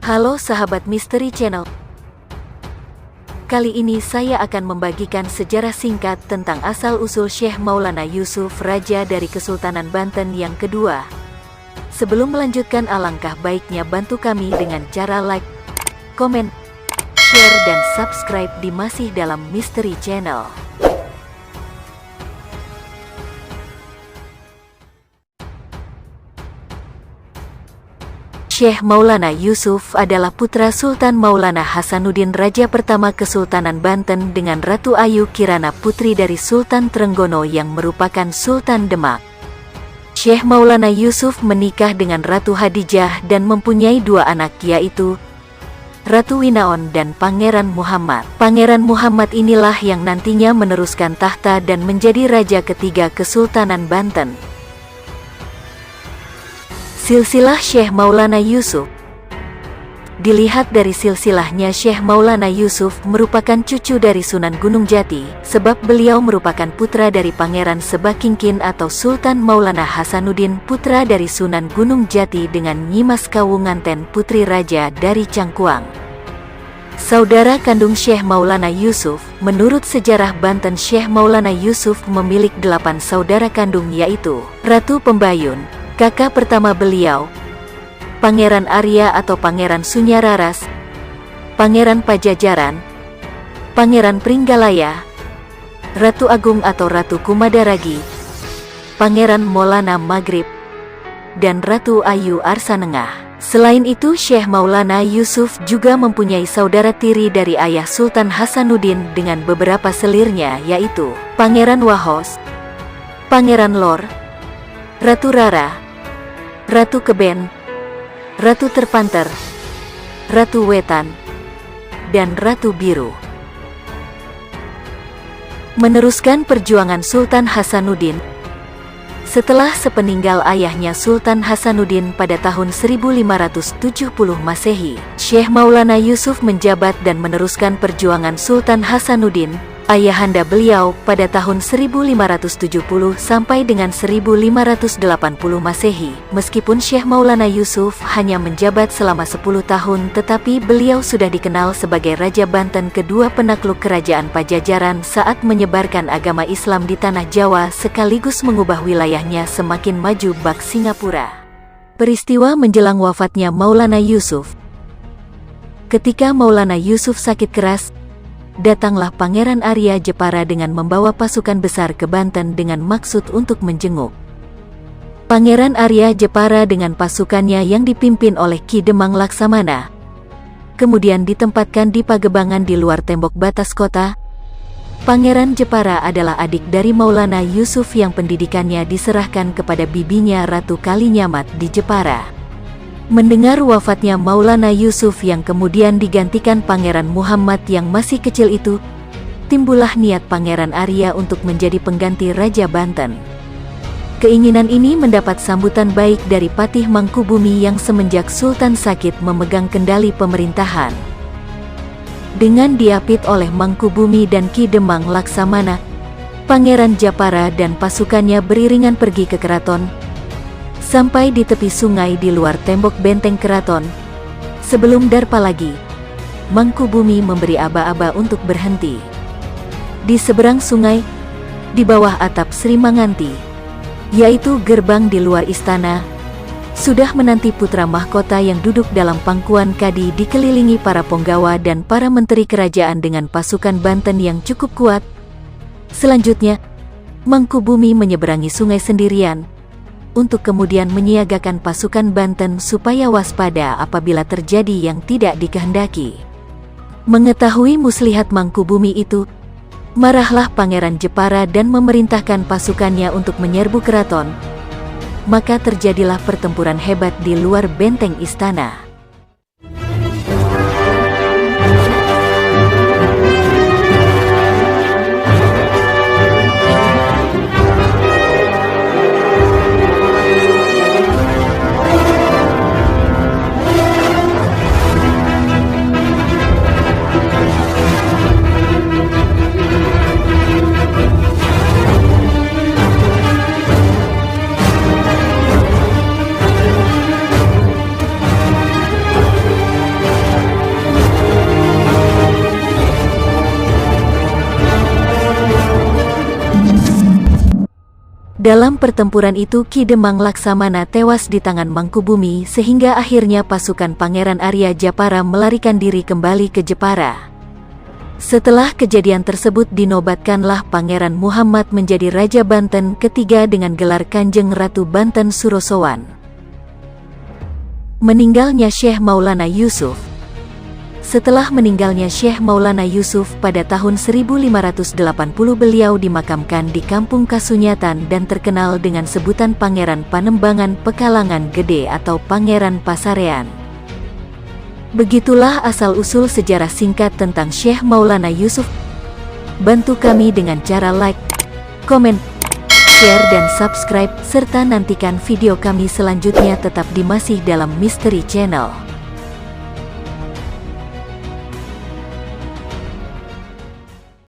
Halo sahabat Misteri Channel. Kali ini saya akan membagikan sejarah singkat tentang asal-usul Syekh Maulana Yusuf, Raja dari Kesultanan Banten yang kedua. Sebelum melanjutkan, alangkah baiknya bantu kami dengan cara like, komen, share, dan subscribe di Masih Dalam Misteri Channel. Syekh Maulana Yusuf adalah putra Sultan Maulana Hasanuddin, Raja pertama Kesultanan Banten, dengan Ratu Ayu Kirana, putri dari Sultan Trenggono yang merupakan Sultan Demak. Syekh Maulana Yusuf menikah dengan Ratu Hadijah dan mempunyai dua anak, yaitu Ratu Winaon dan Pangeran Muhammad. Pangeran Muhammad inilah yang nantinya meneruskan tahta dan menjadi raja ketiga Kesultanan Banten. Silsilah Syekh Maulana Yusuf. Dilihat dari silsilahnya, Syekh Maulana Yusuf merupakan cucu dari Sunan Gunung Jati, sebab beliau merupakan putra dari Pangeran Sebakingkin atau Sultan Maulana Hasanuddin, putra dari Sunan Gunung Jati, dengan Nyimas Kawunganten, putri raja dari Cangkuang. Saudara kandung Syekh Maulana Yusuf. Menurut sejarah Banten, Syekh Maulana Yusuf memiliki 8 saudara kandung, yaitu Ratu Pembayun, kakak pertama beliau, Pangeran Arya atau Pangeran Sunyararas, Pangeran Pajajaran, Pangeran Pringgalaya, Ratu Agung atau Ratu Kumadaragi, Pangeran Maulana Maghrib, dan Ratu Ayu Arsanengah. Selain itu, Syekh Maulana Yusuf juga mempunyai saudara tiri dari ayah Sultan Hasanuddin dengan beberapa selirnya, yaitu Pangeran Wahos, Pangeran Lor, Ratu Rara, Ratu Keben, Ratu Terpanter, Ratu Wetan, dan Ratu Biru. Meneruskan perjuangan Sultan Hasanuddin. Setelah sepeninggal ayahnya Sultan Hasanuddin pada tahun 1570 Masehi, Syekh Maulana Yusuf menjabat dan meneruskan perjuangan Sultan Hasanuddin, ayahanda beliau, pada tahun 1570 sampai dengan 1580 Masehi. Meskipun Syekh Maulana Yusuf hanya menjabat selama 10 tahun, tetapi beliau sudah dikenal sebagai Raja Banten kedua penakluk Kerajaan Pajajaran saat menyebarkan agama Islam di tanah Jawa sekaligus mengubah wilayahnya semakin maju bak Singapura. Peristiwa menjelang wafatnya Maulana Yusuf. Ketika Maulana Yusuf sakit keras, datanglah Pangeran Arya Jepara dengan membawa pasukan besar ke Banten dengan maksud untuk menjenguk. Pangeran Arya Jepara dengan pasukannya yang dipimpin oleh Ki Demang Laksamana kemudian ditempatkan di pagebangan di luar tembok batas kota. Pangeran Jepara adalah adik dari Maulana Yusuf yang pendidikannya diserahkan kepada bibinya Ratu Kalinyamat di Jepara. Mendengar wafatnya Maulana Yusuf yang kemudian digantikan Pangeran Muhammad yang masih kecil itu, timbullah niat Pangeran Arya untuk menjadi pengganti Raja Banten. Keinginan ini mendapat sambutan baik dari Patih Mangkubumi yang semenjak Sultan sakit memegang kendali pemerintahan. Dengan diapit oleh Mangkubumi dan Ki Demang Laksamana, Pangeran Japara dan pasukannya beriringan pergi ke keraton. Sampai di tepi sungai di luar tembok benteng keraton. Sebelum darpa lagi, Mangkubumi memberi aba-aba untuk berhenti. Di seberang sungai, di bawah atap Sri Manganti, yaitu gerbang di luar istana, sudah menanti putra mahkota yang duduk dalam pangkuan kadi dikelilingi para penggawa dan para menteri kerajaan dengan pasukan Banten yang cukup kuat. Selanjutnya, Mangkubumi menyeberangi sungai sendirian, untuk kemudian menyiagakan pasukan Banten supaya waspada apabila terjadi yang tidak dikehendaki. Mengetahui muslihat Mangkubumi itu, marahlah Pangeran Jepara dan memerintahkan pasukannya untuk menyerbu keraton. Maka terjadilah pertempuran hebat di luar benteng istana. Dalam pertempuran itu Ki Demang Laksamana tewas di tangan Mangkubumi sehingga akhirnya pasukan Pangeran Arya Japara melarikan diri kembali ke Jepara. Setelah kejadian tersebut dinobatkanlah Pangeran Muhammad menjadi Raja Banten ketiga dengan gelar Kanjeng Ratu Banten Surosowan. Meninggalnya Syekh Maulana Yusuf. Setelah meninggalnya Syekh Maulana Yusuf pada tahun 1580 beliau dimakamkan di Kampung Kasunyatan dan terkenal dengan sebutan Pangeran Panembangan Pekalangan Gede atau Pangeran Pasarean. Begitulah asal-usul sejarah singkat tentang Syekh Maulana Yusuf. Bantu kami dengan cara like, komen, share dan subscribe serta nantikan video kami selanjutnya tetap di Masih Dalam Misteri Channel.